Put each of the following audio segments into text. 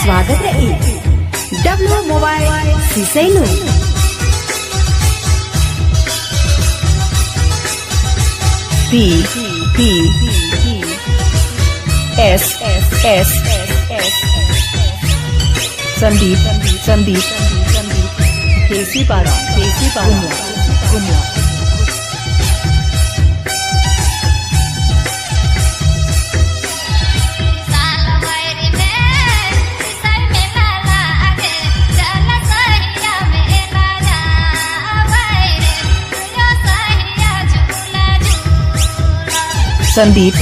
स्वागत है W mobile सिसैनो P S संदीप केसी पारा गुमला संदीप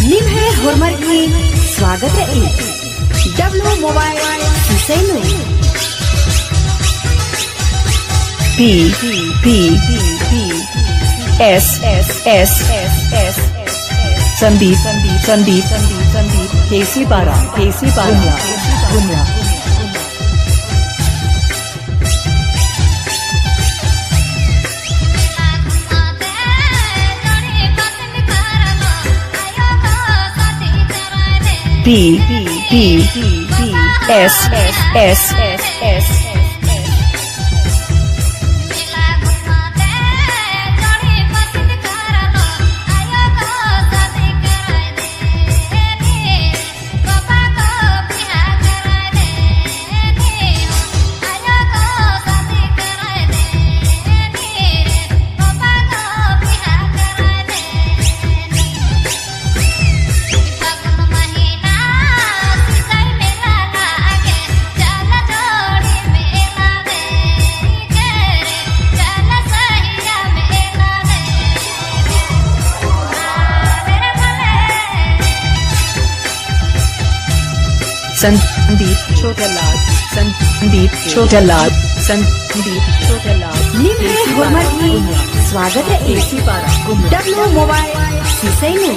निम्हे होमर की स्वागत है डब्ल्यू मोबाइल सिसैनो P S संदीप केसी पारा गुमला P S संदीप छोटा लाल निम्हे होमर की स्वागत है डब्ल्यू मोबाइल सिसैनो